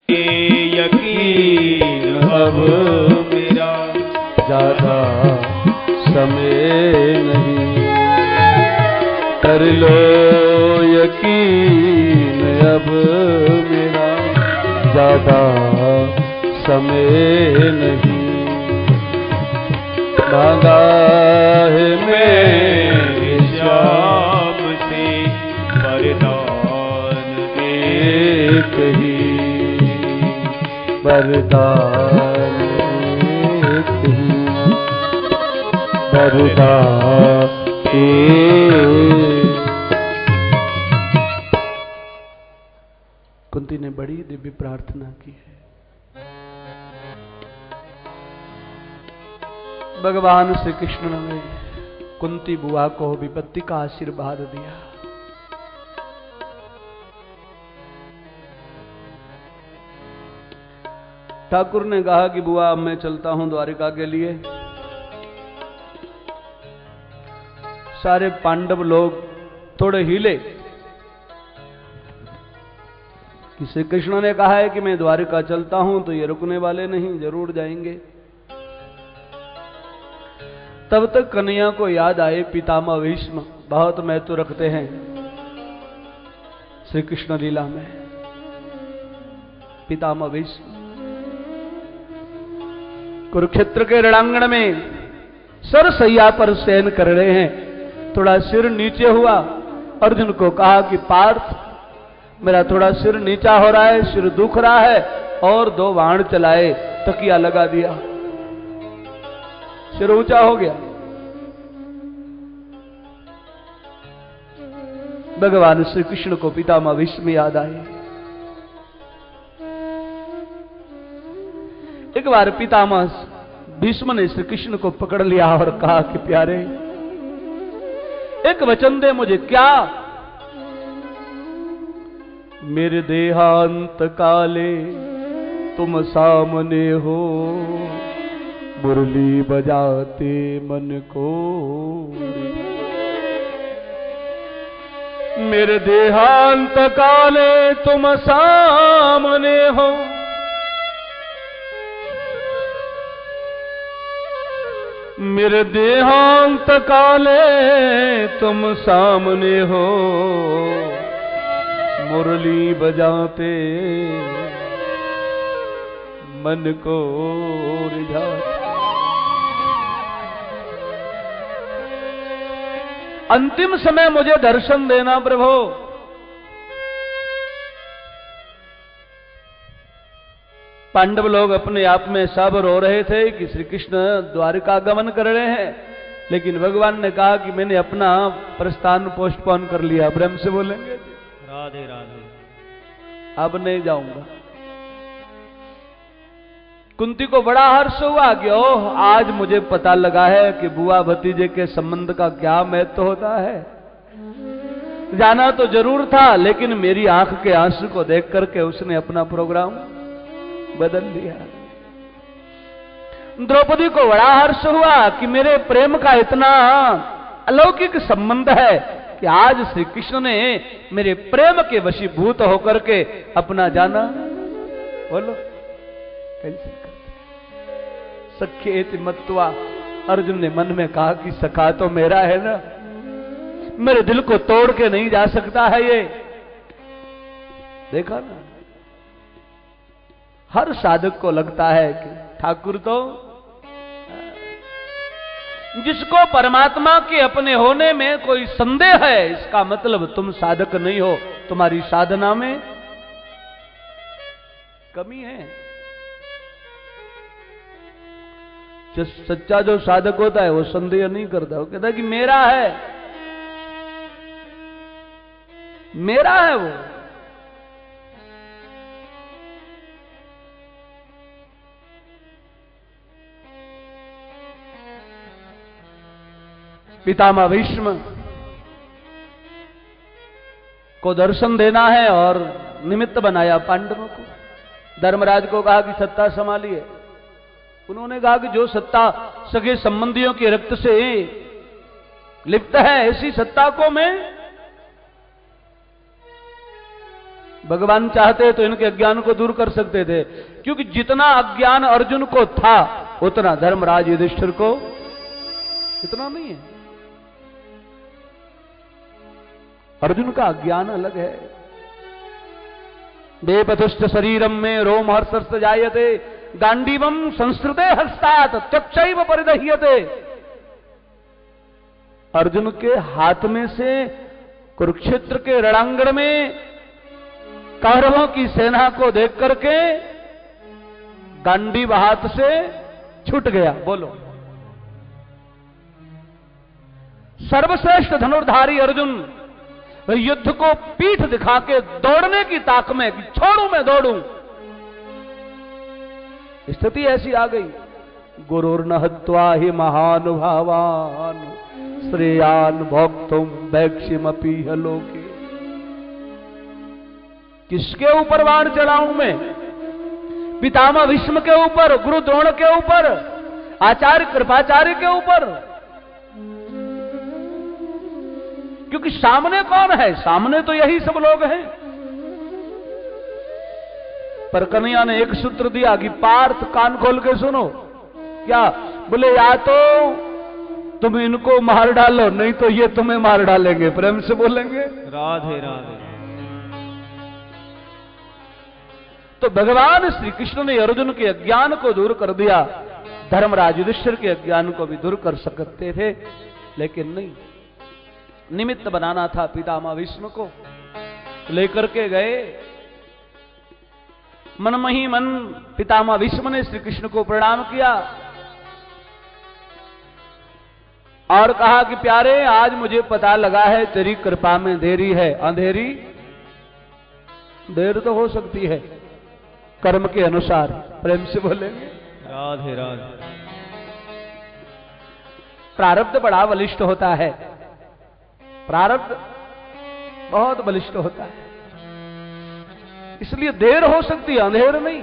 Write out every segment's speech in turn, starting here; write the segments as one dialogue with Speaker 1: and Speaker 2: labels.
Speaker 1: यकीन अब मेरा
Speaker 2: ज्यादा समय नहीं, कर लो यकीन अब मेरा ज्यादा समय नहीं। मांगा है मेरे
Speaker 1: श्याम से वरदान
Speaker 2: एक ही, वरदान एक ही, वरदान एक। कुंती ने बड़ी दिव्य प्रार्थना की है। भगवान श्री कृष्ण ने कुंती बुआ को विपत्ति का आशीर्वाद दिया। ठाकुर ने कहा कि बुआ अब मैं चलता हूं द्वारिका के लिए। सारे पांडव लोग थोड़े हिले कि श्री कृष्ण ने कहा है कि मैं द्वारिका चलता हूं तो ये रुकने वाले नहीं, जरूर जाएंगे। तब तक कन्हैया को याद आए पितामह भीष्म बहुत महत्व रखते हैं श्री कृष्ण लीला में। पितामह भीष्म कुरुक्षेत्र के रणांगण में सरसैया पर शयन कर रहे हैं। थोड़ा सिर नीचे हुआ, अर्जुन को कहा कि पार्थ मेरा थोड़ा सिर नीचा हो रहा है, सिर दुख रहा है, और 2 बाण चलाए, तकिया लगा दिया, सिर ऊंचा हो गया। भगवान श्री कृष्ण को पितामह भीष्म याद आए। एक बार पितामह भीष्म ने श्री कृष्ण को पकड़ लिया और कहा कि प्यारे एक वचन दे मुझे। क्या? मेरे देहांत काले तुम सामने हो, मुरली बजाते मन को। मेरे देहांत काले तुम सामने हो, मेरे देहांत काले तुम सामने हो, मुरली बजाते मन को रिझाते। अंतिम समय मुझे दर्शन देना प्रभु। पांडव लोग अपने आप में सब रो रहे थे कि श्री कृष्ण द्वारिका गमन कर रहे हैं, लेकिन भगवान ने कहा कि मैंने अपना प्रस्थान पोस्टपोन कर लिया। ब्रह्म से बोलेंगे
Speaker 1: राधे राधे,
Speaker 2: अब नहीं जाऊंगा। कुंती को बड़ा हर्ष हुआ कि ओह आज मुझे पता लगा है कि बुआ भतीजे के संबंध का क्या महत्व होता है। जाना तो जरूर था, लेकिन मेरी आंख के आंसू को देख करके उसने अपना प्रोग्राम बदल दिया। द्रौपदी को बड़ा हर्ष हुआ कि मेरे प्रेम का इतना अलौकिक संबंध है कि आज श्री कृष्ण ने मेरे प्रेम के वशीभूत होकर के अपना जाना। बोलो कैसे सख्येति मत्वा। अर्जुन ने मन में कहा कि सखा तो मेरा है ना, मेरे दिल को तोड़ के नहीं जा सकता है ये। देखा ना, हर साधक को लगता है कि ठाकुर तो जिसको परमात्मा के अपने होने में कोई संदेह है, इसका मतलब तुम साधक नहीं हो, तुम्हारी साधना में कमी है। सच्चा जो साधक होता है वो संदेह नहीं करता, वो कहता है कि मेरा है, मेरा है वो। पितामह भीष्म को दर्शन देना है और निमित्त बनाया पांडवों को। धर्मराज को कहा कि सत्ता संभालिए। उन्होंने कहा कि जो सत्ता सगे संबंधियों के रक्त से लिप्त है, ऐसी सत्ता को मैं भगवान चाहते तो इनके अज्ञान को दूर कर सकते थे, क्योंकि जितना अज्ञान अर्जुन को था उतना धर्मराज युधिष्ठिर को इतना नहीं है। अर्जुन का अज्ञान अलग है। बेपतुष्ट शरीरम में रोम हर्ष जायते गांडीवम संस्कृते हस्तात त्वचैव परिदह्यते। अर्जुन के हाथ में से कुरुक्षेत्र के रणांगण में कौरवों की सेना को देख करके गांडीव हाथ से छूट गया। बोलो, सर्वश्रेष्ठ धनुर्धारी अर्जुन युद्ध को पीठ दिखा के दौड़ने की ताक में, छोड़ू मैं दौड़ूं, स्थिति ऐसी आ गई। गुरुर्न हत्वा हि महानुभावान श्रेयान भोक्तुम वैक्षिमपि लोके। किसके ऊपर वार चलाऊं मैं? पितामह भीष्म के ऊपर, गुरु द्रोण के ऊपर, आचार्य कृपाचार्य के ऊपर? क्योंकि सामने कौन है? सामने तो यही सब लोग हैं। पर कन्हैया ने एक सूत्र दिया कि पार्थ कान खोल के सुनो। क्या बोले? या तो तुम इनको मार डालो, नहीं तो ये तुम्हें मार डालेंगे। प्रेम से बोलेंगे
Speaker 1: राधे राधे।
Speaker 2: तो भगवान श्री कृष्ण ने अर्जुन के अज्ञान को दूर कर दिया। धर्मराज युधिष्ठिर के अज्ञान को भी दूर कर सकते थे, लेकिन नहीं। निमित्त बनाना था पितामह भीष्म को, लेकर के गए। मनमही मन पितामह भीष्म ने श्री कृष्ण को प्रणाम किया और कहा कि प्यारे, आज मुझे पता लगा है तेरी कृपा में देरी है। अंधेरी देर तो हो सकती है कर्म के अनुसार। प्रेम से बोलेंगे
Speaker 1: राधे राधे।
Speaker 2: प्रारब्ध बड़ा बलिष्ठ होता है, प्रारब्ध बहुत बलिष्ठ होता है, इसलिए देर हो सकती है, अंधेर नहीं।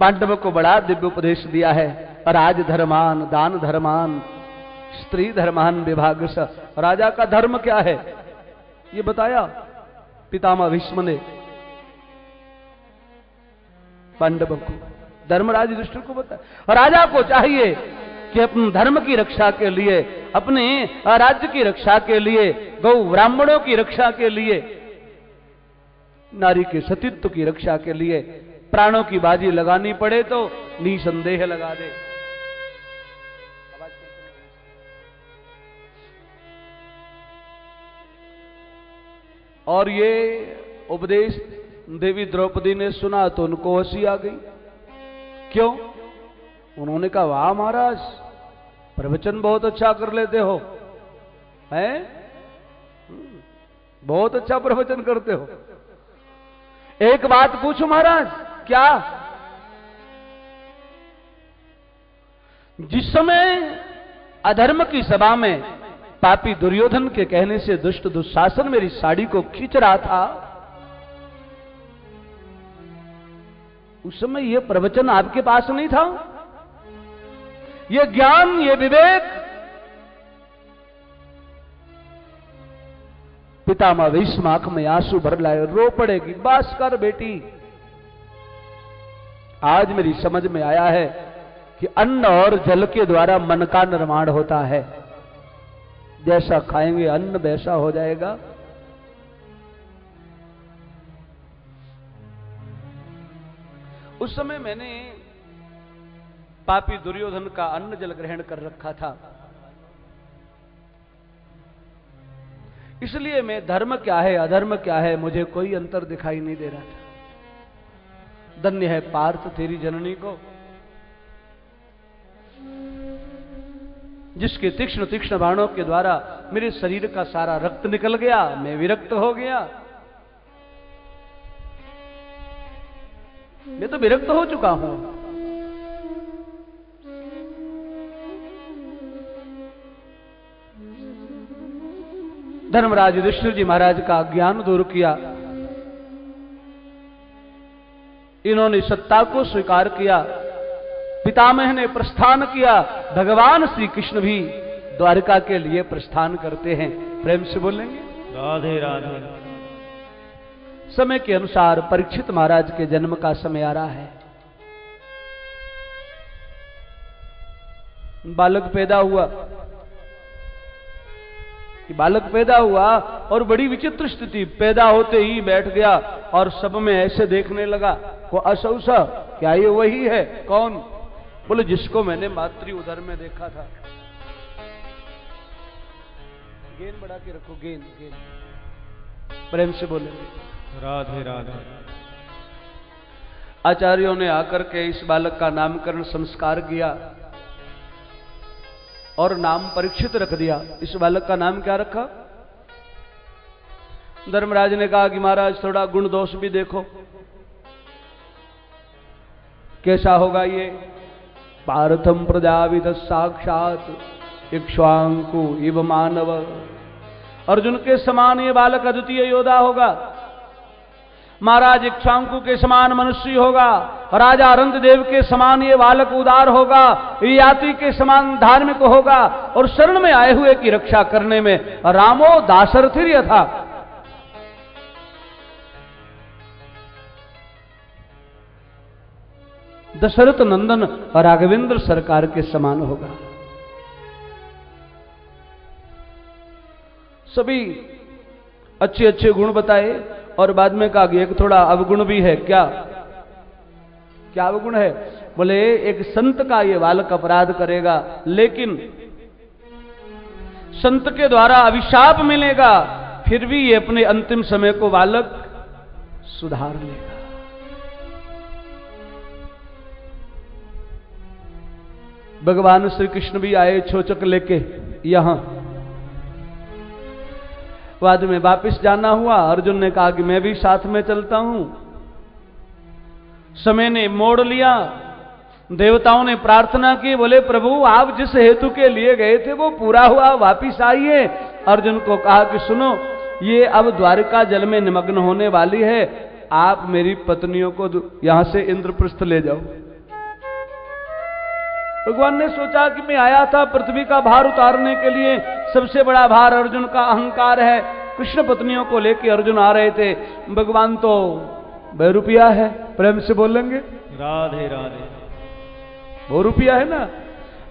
Speaker 2: पांडवों को बड़ा दिव्य उपदेश दिया है। राज धर्मान दान धर्मान स्त्री धर्मान विभाग स। राजा का धर्म क्या है ये बताया पितामह भीष्म ने पांडवों को, धर्मराज युधिष्ठिर को बताया। राजा को चाहिए कि अपने धर्म की रक्षा के लिए, अपने राज्य की रक्षा के लिए, गौ ब्राह्मणों की रक्षा के लिए, नारी के सतीत्व की रक्षा के लिए प्राणों की बाजी लगानी पड़े तो निसंदेह लगा दे। और ये उपदेश देवी द्रौपदी ने सुना तो उनको हंसी आ गई। क्यों? उन्होंने कहा, वाह महाराज, प्रवचन बहुत अच्छा कर लेते हो, हैं? बहुत अच्छा प्रवचन करते हो। एक बात पूछूं महाराज? क्या? जिस समय अधर्म की सभा में पापी दुर्योधन के कहने से दुष्ट दुशासन मेरी साड़ी को खींच रहा था, उस समय यह प्रवचन आपके पास नहीं था? ये ज्ञान, ये विवेक? पितामह भीष्म आंख में आंसू भर लाए, रो पड़ेगी। बस कर बेटी, आज मेरी समझ में आया है कि अन्न और जल के द्वारा मन का निर्माण होता है। जैसा खाएंगे अन्न वैसा हो जाएगा। उस समय मैंने पापी दुर्योधन का अन्न जल ग्रहण कर रखा था, इसलिए मैं धर्म क्या है अधर्म क्या है मुझे कोई अंतर दिखाई नहीं दे रहा था। धन्य है पार्थ तेरी जननी को, जिसके तीक्ष्ण तीक्ष्ण बाणों के द्वारा मेरे शरीर का सारा रक्त निकल गया, मैं विरक्त हो गया। मैं तो विरक्त हो चुका हूं। धर्मराज युधिष्ठिर जी महाराज का ज्ञान दूर किया। इन्होंने सत्ता को स्वीकार किया। पितामह ने प्रस्थान किया। भगवान श्री कृष्ण भी द्वारका के लिए प्रस्थान करते हैं। प्रेम से बोलेंगे
Speaker 1: राधे राधे।
Speaker 2: समय के अनुसार परीक्षित महाराज के जन्म का समय आ रहा है। बालक पैदा हुआ कि बालक पैदा हुआ और बड़ी विचित्र स्थिति, पैदा होते ही बैठ गया और सब में ऐसे देखने लगा को असौसा, क्या ये वही है? कौन? बोले जिसको मैंने मातृ उदर में देखा था। गेंद बढ़ा के रखो, गेंद गेंद, प्रेम से बोले
Speaker 1: राधे राधे।
Speaker 2: आचार्यों ने आकर के इस बालक का नामकरण संस्कार किया और नाम परीक्षित रख दिया। इस बालक का नाम क्या रखा? धर्मराज ने कहा कि महाराज थोड़ा गुण दोष भी देखो, कैसा होगा ये? पार्थम प्रजाविद साक्षात इक्ष्वाकु इव मानव। अर्जुन के समान ये बालक अद्वितीय योद्धा होगा। महाराज इक्ष्वाकु के समान मनुष्य होगा। राजा अरंतदेव के समान ये बालक उदार होगा। याति के समान धार्मिक होगा और शरण में आए हुए की रक्षा करने में रामो दाशरथिर यथा। दशरथ नंदन राघवेंद्र सरकार के समान होगा। सभी अच्छे अच्छे गुण बताए और बाद में कहा कि एक थोड़ा अवगुण भी है। क्या क्या अवगुण है? बोले एक संत का ये बालक अपराध करेगा, लेकिन संत के द्वारा अभिशाप मिलेगा, फिर भी ये अपने अंतिम समय को बालक सुधार लेगा। भगवान श्री कृष्ण भी आए छोचक लेके यहां। बाद में वापिस जाना हुआ। अर्जुन ने कहा कि मैं भी साथ में चलता हूं। समय ने मोड़ लिया। देवताओं ने प्रार्थना की, बोले प्रभु आप जिस हेतु के लिए गए थे वो पूरा हुआ, वापिस आइए। अर्जुन को कहा कि सुनो, ये अब द्वारका जल में निमग्न होने वाली है, आप मेरी पत्नियों को यहां से इंद्रप्रस्थ ले जाओ। भगवान ने सोचा कि मैं आया था पृथ्वी का भार उतारने के लिए। सबसे बड़ा भार अर्जुन का अहंकार है। कृष्ण पत्नियों को लेकर अर्जुन आ रहे थे। भगवान तो बहुरूपिया है, प्रेम से बोलेंगे
Speaker 1: राधे राधे।
Speaker 2: बहुरूपिया है ना,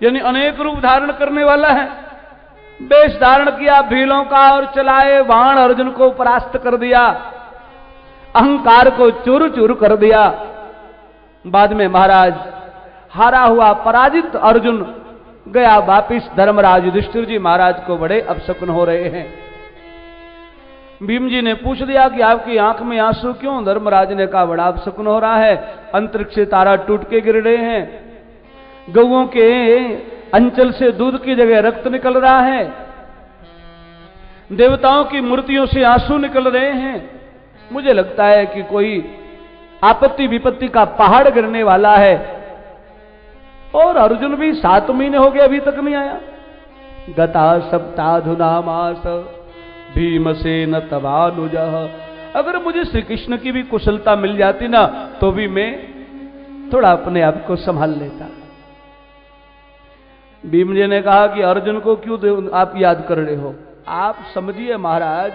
Speaker 2: यानी अनेक रूप धारण करने वाला है। वेश धारण किया भीलों का और चलाए बाण, अर्जुन को परास्त कर दिया, अहंकार को चूर चूर कर दिया। बाद में महाराज हारा हुआ पराजित अर्जुन गया वापिस। धर्मराज युधिष्ठिर जी महाराज को बड़े अपशकुन हो रहे हैं। भीम जी ने पूछ दिया कि आपकी आंख में आंसू क्यों? धर्मराज ने कहा बड़ा अपशकुन हो रहा है, अंतरिक्ष से तारा टूट के गिर रहे हैं, गौओं के अंचल से दूध की जगह रक्त निकल रहा है, देवताओं की मूर्तियों से आंसू निकल रहे हैं। मुझे लगता है कि कोई आपत्ति विपत्ति का पहाड़ गिरने वाला है। और अर्जुन भी 7 महीने हो गए अभी तक नहीं आया। गता सप्ताधुना मास भीमसेन तवानुजः। अगर मुझे श्री कृष्ण की भी कुशलता मिल जाती ना तो भी मैं थोड़ा अपने आप को संभाल लेता। भीम जी ने कहा कि अर्जुन को क्यों आप याद कर रहे हो? आप समझिए महाराज,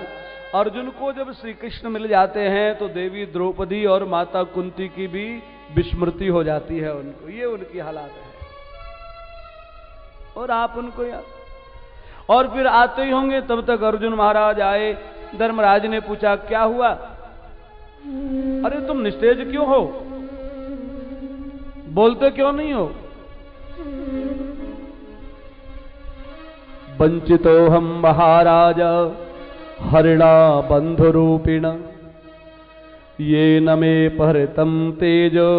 Speaker 2: अर्जुन को जब श्री कृष्ण मिल जाते हैं तो देवी द्रौपदी और माता कुंती की भी विस्मृति हो जाती है उनको। ये उनकी हालात है। और आप उनको याद, और फिर आते ही होंगे तब तक अर्जुन महाराज आए। धर्मराज ने पूछा क्या हुआ? अरे तुम निस्तेज क्यों हो? बोलते क्यों नहीं हो? वंचितो हम महाराज हरिणा बंधुरूपिण ये न मे परितम तेजो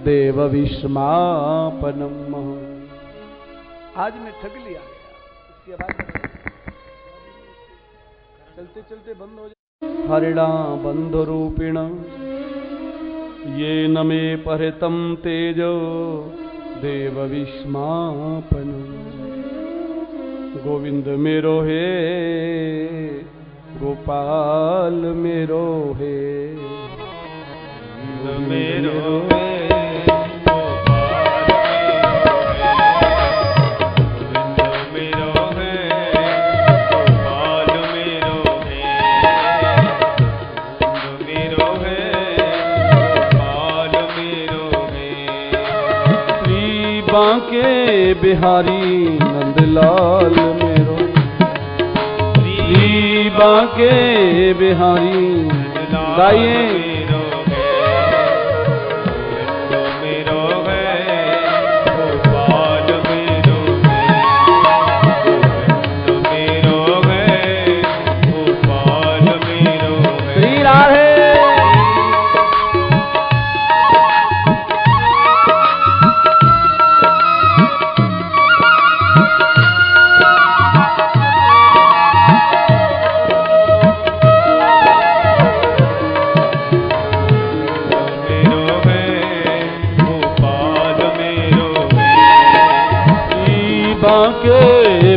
Speaker 2: देव विस्मापनम। आज मैं ठग लिया गया। इसके बाद चलते चलते बंद हो जाए। हरिणा बंधुरूपिण ये न मे परितम तेजो देव विस्मापनम। गोविंद मेरो है गोपाल मेरो है,
Speaker 1: मेरो है गोपाल मेरो है, गोविंद मेरो है गोपाल मेरो
Speaker 2: बांके बिहारी नंदलाल मेरो, श्री बांके बिहारी। गाइए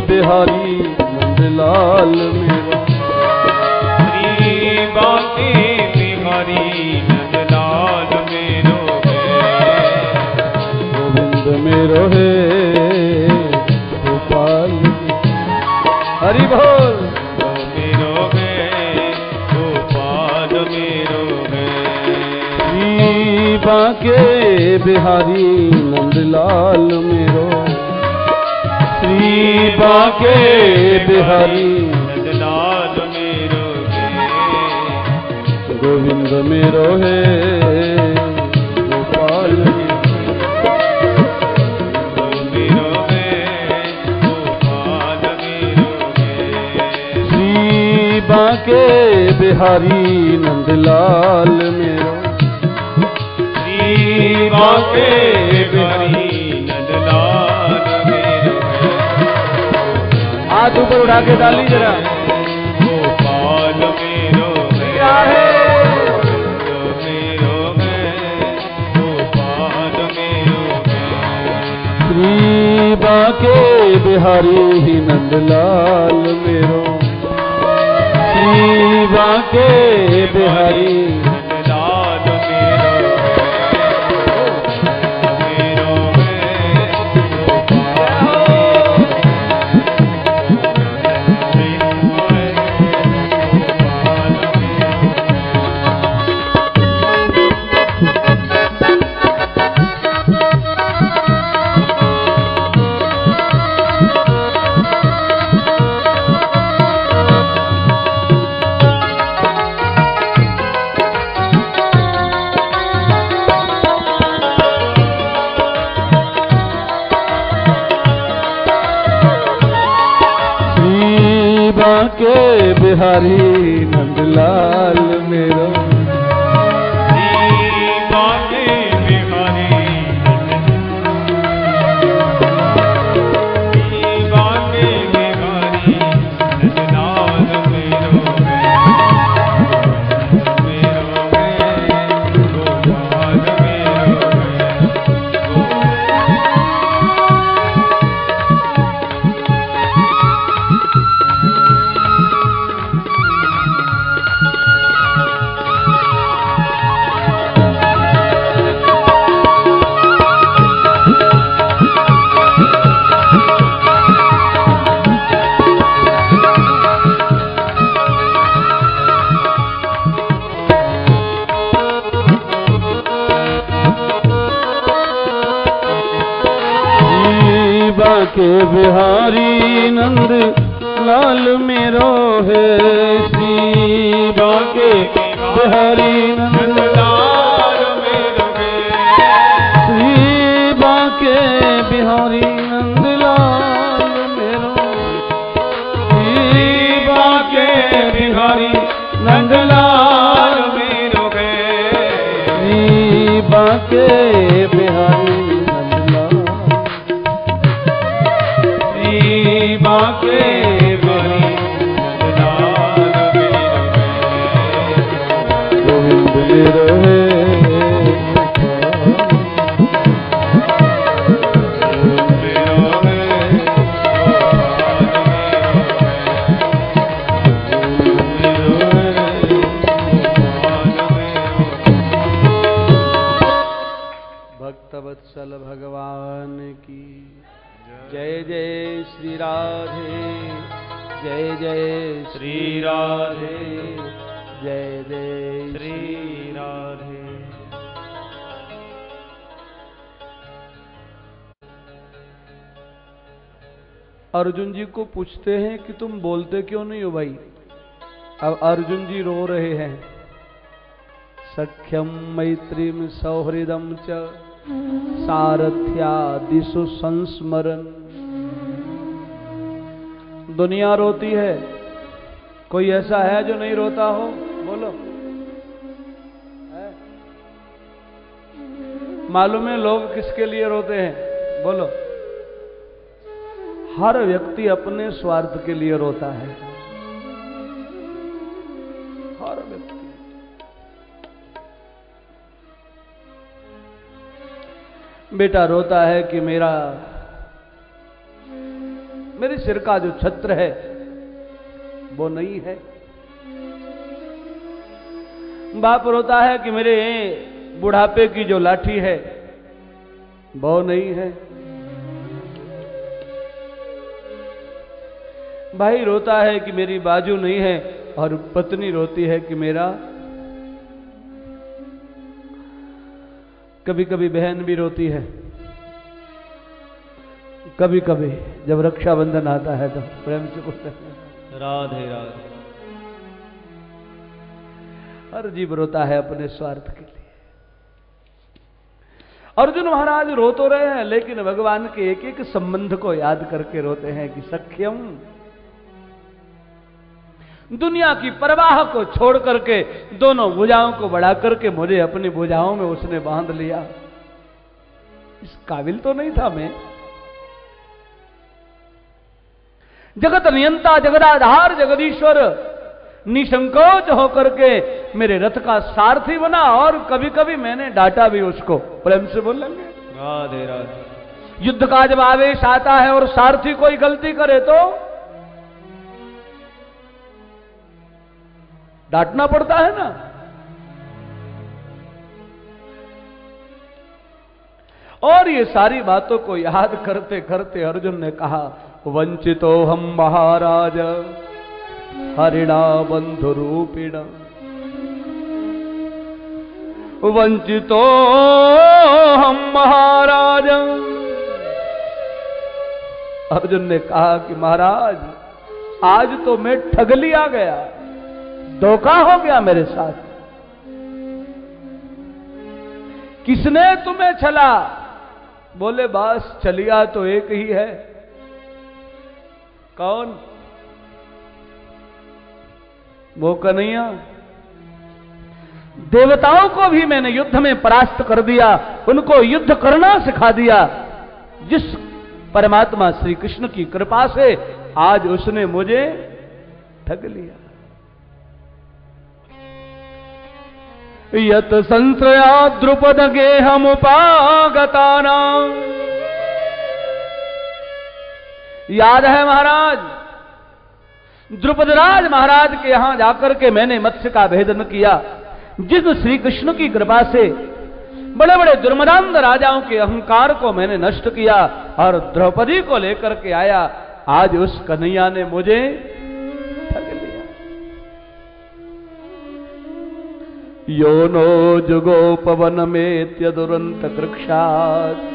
Speaker 2: बिहारी नंदलाल मेरो,
Speaker 1: श्री बांके बिहारी नंदलाल मेरो
Speaker 2: गोविंद मेरो है गोपाल। हरि बोल।
Speaker 1: मेरो है गोपाल मेरो है,
Speaker 2: श्री बांके बिहारी नंदलाल मेरो, श्री बांके बिहारी
Speaker 1: नंदलाल मेरो
Speaker 2: गोविंद मेरो है गोपाल।
Speaker 1: मेरो है गोपाल मेरो
Speaker 2: श्री बांके बिहारी नंदलाल मेरो,
Speaker 1: श्री बांके बिहारी नंदलाल मेरो
Speaker 2: हाथ ऊपर उठा के डाली जरा।
Speaker 1: गोपाल मेरो
Speaker 2: क्या है
Speaker 1: मेरो है गोपाल मेरो
Speaker 2: श्री बांके बिहारी नंदलाल मेरो, श्री बांके बिहारी
Speaker 1: नंदलाल मेरो मेरो है गोपाल।
Speaker 2: बांके बिहारी नंदलाल मेरो,
Speaker 1: श्री बांके बिहारी श्री बांके बिहारी नंदलाल मेरो है गोपाल मेरो
Speaker 2: बांके बिहारी नंद लाल मेरो है, श्री बांके बिहारी नंद
Speaker 1: लाल मेरो है,
Speaker 2: श्री बांके बिहारी नंद लाल मेरो, श्री बांके बिहारी नंद लाल
Speaker 1: मेरो है,
Speaker 2: श्री बांके बिहारी बांके बिहारी
Speaker 1: नंदलाल मेरो है
Speaker 2: गोविंद मेरो है
Speaker 1: मेरो है
Speaker 2: भक्तवत्सल भगवान की जय जय श्री राधे, जय जय
Speaker 1: श्री राधे,
Speaker 2: जय जय
Speaker 1: श्री राधे।
Speaker 2: अर्जुन जी को पूछते हैं कि तुम बोलते क्यों नहीं हो भाई। अब अर्जुन जी रो रहे हैं। सख्यम मैत्रीम सौहृदम च सारथ्यादिषु संस्मरण। दुनिया रोती है, कोई ऐसा है जो नहीं रोता हो? बोलो। है? मालूम है लोग किसके लिए रोते हैं? बोलो। हर व्यक्ति अपने स्वार्थ के लिए रोता है। हर व्यक्ति। बेटा रोता है कि मेरे सिर का जो छत्र है वो नहीं है। बाप रोता है कि मेरे बुढ़ापे की जो लाठी है वो नहीं है। भाई रोता है कि मेरी बाजू नहीं है, और पत्नी रोती है कि मेरा। कभी कभी बहन भी रोती है। कभी कभी जब रक्षाबंधन आता है तो प्रेम से बोलते हैं
Speaker 1: राधे राधे।
Speaker 2: हर जीव रोता है अपने स्वार्थ के लिए। अर्जुन महाराज रो तो रहे हैं, लेकिन भगवान के एक एक संबंध को याद करके रोते हैं कि सख्यम। दुनिया की परवाह को छोड़ करके दोनों भुजाओं को बढ़ा करके मुझे अपनी भुजाओं में उसने बांध लिया। इस काबिल तो नहीं था मैं। जगत नियंता, जगदाधार, जगदीश्वर निसंकोच होकर के मेरे रथ का सारथी बना, और कभी कभी मैंने डांटा भी उसको। प्रेम से बोलेंगे
Speaker 1: राधे राधे।
Speaker 2: युद्ध का जब आवेश आता है और सारथी कोई गलती करे तो डांटना पड़ता है ना। और ये सारी बातों को याद करते करते अर्जुन ने कहा, वंचितो हम महाराज हरिणा बंधु रूपिण। वंचितो हम महाराज। अर्जुन ने कहा कि महाराज आज तो मैं ठग लिया गया, धोखा हो गया मेरे साथ। किसने तुम्हें छला? बोले बस छलिया तो एक ही है। कौन? वो कन्हैया। देवताओं को भी मैंने युद्ध में परास्त कर दिया, उनको युद्ध करना सिखा दिया। जिस परमात्मा श्री कृष्ण की कृपा से आज उसने मुझे ठग लिया। यत संश्रया द्रुपद गेहम उपागताना। याद है महाराज, द्रुपद राज महाराज के यहां जाकर के मैंने मत्स्य का भेदन किया। जिस श्री कृष्ण की कृपा से बड़े बड़े दुर्मदांध राजाओं के अहंकार को मैंने नष्ट किया और द्रौपदी को लेकर के आया, आज उस कन्हैया ने मुझे ठग लिया। यो नो जुगोपवन में दुरंत कृक्षात्।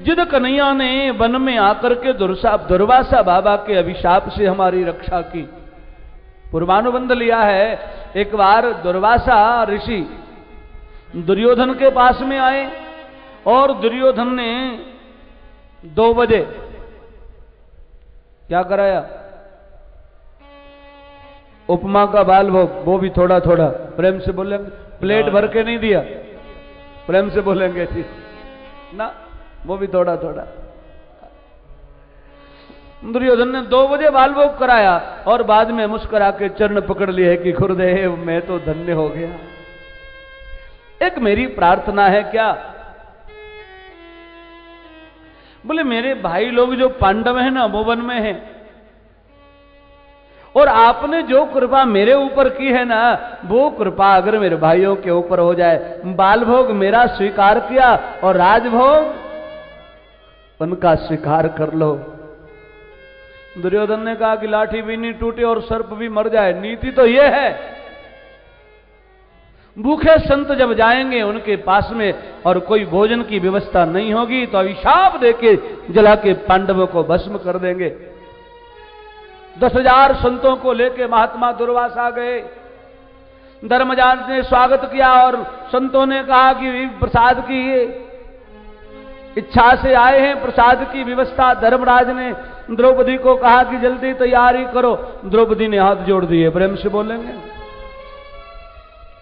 Speaker 2: जिद कन्हैया ने वन में आकर के दुर्वासा बाबा के अभिशाप से हमारी रक्षा की। पूर्वानुबंध लिया है। एक बार दुर्वासा ऋषि दुर्योधन के पास में आए और दुर्योधन ने 2 बजे क्या कराया? उपमा का बाल भोग, वो भी थोड़ा थोड़ा। प्रेम से बोलेंगे, प्लेट भर के नहीं दिया। प्रेम से बोलेंगे जी ना, वो भी थोड़ा थोड़ा। दुर्योधन ने 2 बजे बाल भोग कराया और बाद में मुस्कुरा के चरण पकड़ लिए कि गुरुदेव मैं तो धन्य हो गया। एक मेरी प्रार्थना है क्या? बोले मेरे भाई लोग जो पांडव हैं ना वो वन में हैं, और आपने जो कृपा मेरे ऊपर की है ना वो कृपा अगर मेरे भाइयों के ऊपर हो जाए। बाल भोग मेरा स्वीकार किया और राजभोग उनका स्वीकार कर लो। दुर्योधन ने कहा कि लाठी भी नहीं टूटे और सर्प भी मर जाए। नीति तो यह है। भूखे संत जब जाएंगे उनके पास में और कोई भोजन की व्यवस्था नहीं होगी तो अभिशाप देके जला के पांडवों को भस्म कर देंगे। 10,000 संतों को लेके महात्मा दुर्वासा गए। धर्मराज ने स्वागत किया और संतों ने कहा कि प्रसाद की इच्छा से आए हैं, प्रसाद की व्यवस्था। धर्मराज ने द्रौपदी को कहा कि जल्दी तैयारी करो। द्रौपदी ने हाथ जोड़ दिए। प्रेम से बोलेंगे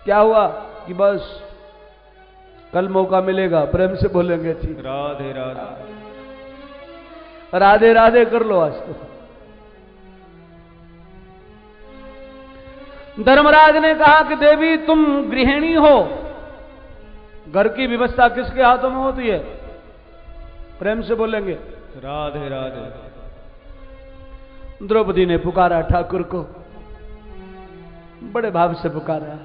Speaker 2: क्या हुआ कि बस कल मौका मिलेगा। प्रेम से बोलेंगे जी
Speaker 1: राधे राधे।
Speaker 2: राधे राधे कर लो आज तो। धर्मराज ने कहा कि देवी तुम गृहिणी हो, घर की व्यवस्था किसके हाथों में होती है? प्रेम से बोलेंगे
Speaker 1: राधे राधे।
Speaker 2: द्रौपदी ने पुकारा ठाकुर को, बड़े भाव से पुकारा।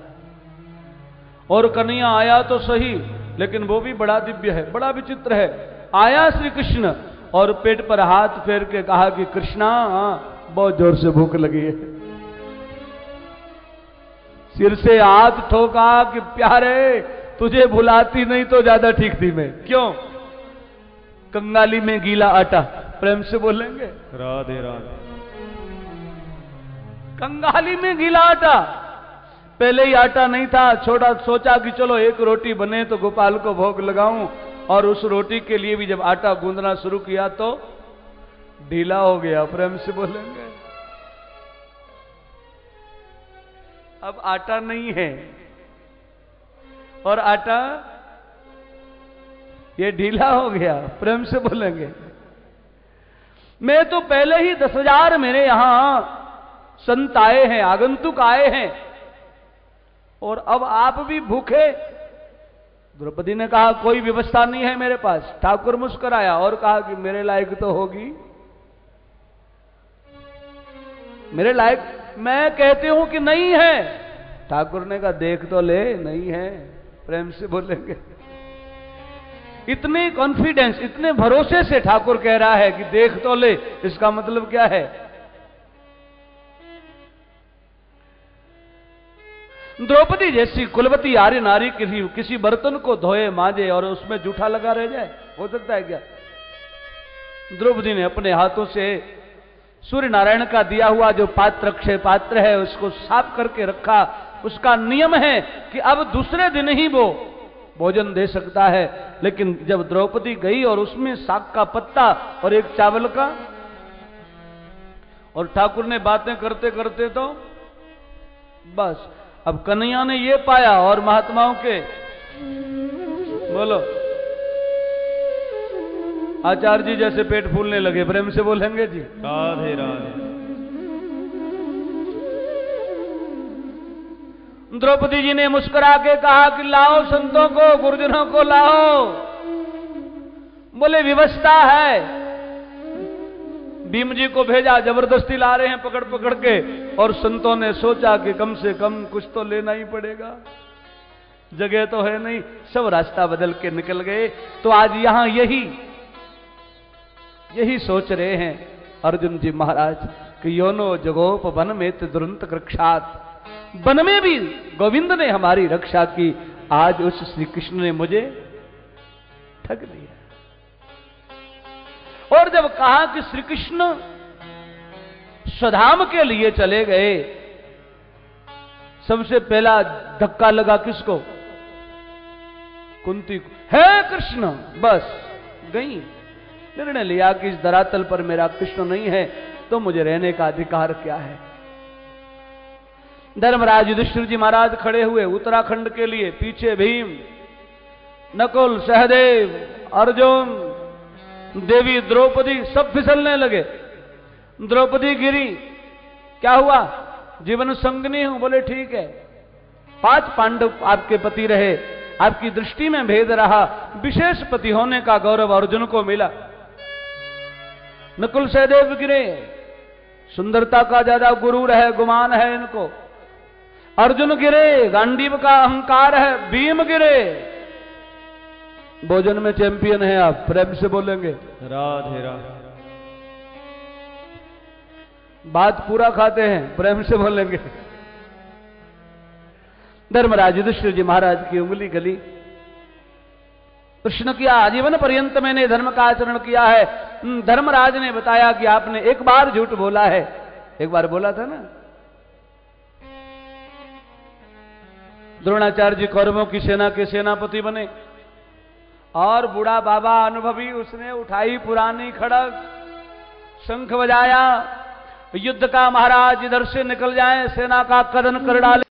Speaker 2: और कन्हैया आया तो सही, लेकिन वो भी बड़ा दिव्य है, बड़ा विचित्र है। आया श्री कृष्ण और पेट पर हाथ फेर के कहा कि कृष्णा बहुत जोर से भूख लगी है। सिर से हाथ ठोका कि प्यारे तुझे भुलाती नहीं तो ज्यादा ठीक थी मैं। क्यों? कंगाली में गीला आटा। प्रेम से बोलेंगे
Speaker 1: राधे राधे।
Speaker 2: कंगाली में गीला आटा, पहले ही आटा नहीं था। छोटा सोचा कि चलो एक रोटी बने तो गोपाल को भोग लगाऊं, और उस रोटी के लिए भी जब आटा गूंदना शुरू किया तो ढीला हो गया। प्रेम से बोलेंगे अब आटा नहीं है, और आटा ये ढीला हो गया। प्रेम से बोलेंगे मैं तो पहले ही 10,000 मेरे यहां संत आए हैं, आगंतुक आए हैं, और अब आप भी भूखे। द्रौपदी ने कहा कोई व्यवस्था नहीं है मेरे पास। ठाकुर मुस्कुराया और कहा कि मेरे लायक तो होगी, मेरे लायक। मैं कहती हूं कि नहीं है। ठाकुर ने कहा देख तो ले, नहीं है। प्रेम से बोलेंगे इतने कॉन्फिडेंस, इतने भरोसे से ठाकुर कह रहा है कि देख तो ले, इसका मतलब क्या है? द्रौपदी जैसी कुलवती आर्य नारी किसी बर्तन को धोए मांजे और उसमें जूठा लगा रह जाए, हो सकता है क्या? द्रौपदी ने अपने हाथों से सूर्य नारायण का दिया हुआ जो पात्र, अक्षय पात्र है, उसको साफ करके रखा। उसका नियम है कि अब दूसरे दिन ही वो भोजन दे सकता है। लेकिन जब द्रौपदी गई और उसमें साग का पत्ता और एक चावल का, और ठाकुर ने बातें करते करते तो बस अब कन्हैया ने ये पाया और महात्माओं के बोलो आचार्य जी जैसे पेट फूलने लगे। प्रेम से बोलेंगे जी
Speaker 1: राधे राधे।
Speaker 2: द्रौपदी जी ने मुस्कुरा के कहा कि लाओ संतों को, गुरुजनों को लाओ। बोले व्यवस्था है। भीम जी को भेजा, जबरदस्ती ला रहे हैं पकड़ पकड़ के, और संतों ने सोचा कि कम से कम कुछ तो लेना ही पड़ेगा, जगह तो है नहीं। सब रास्ता बदल के निकल गए। तो आज यहां यही सोच रहे हैं अर्जुन जी महाराज कि योनो जगोप वन में दुरंत कृक्षात, वन में भी गोविंद ने हमारी रक्षा की, आज उस श्री कृष्ण ने मुझे ठग दिया। और जब कहा कि श्री कृष्ण स्वधाम के लिए चले गए, सबसे पहला धक्का लगा किसको? कुंती को। है कृष्ण, बस गई। निर्णय लिया कि इस धरातल पर मेरा कृष्ण नहीं है तो मुझे रहने का अधिकार क्या है। धर्मराज युधिष्ठिर जी महाराज खड़े हुए उत्तराखंड के लिए, पीछे भीम, नकुल, सहदेव, अर्जुन, देवी द्रौपदी सब फिसलने लगे। द्रौपदी गिरी। क्या हुआ? जीवन संगनी हूं। बोले ठीक है। 5 पांडव आपके पति रहे, आपकी दृष्टि में भेद रहा, विशेष पति होने का गौरव अर्जुन को मिला। नकुल सहदेव गिरे, सुंदरता का ज्यादा गुरूर है, गुमान है इनको। अर्जुन गिरे, गांडीव का अहंकार है। भीम गिरे, भोजन में चैंपियन है आप। प्रेम से बोलेंगे
Speaker 1: राधे राधे।
Speaker 2: बात पूरा खाते हैं। प्रेम से बोलेंगे धर्मराज युधिष्ठिर जी महाराज की उंगली गली। प्रश्न किया, आजीवन पर्यंत मैंने धर्म का आचरण किया है। धर्मराज ने बताया कि आपने एक बार झूठ बोला है, एक बार बोला था ना। द्रोणाचार्य जी कौरवों की सेना के सेनापति बने और बूढ़ा बाबा अनुभवी, उसने उठाई पुरानी खड़ग, शंख बजाया, युद्ध का महाराज इधर से निकल जाए, सेना का कदन कर डाले।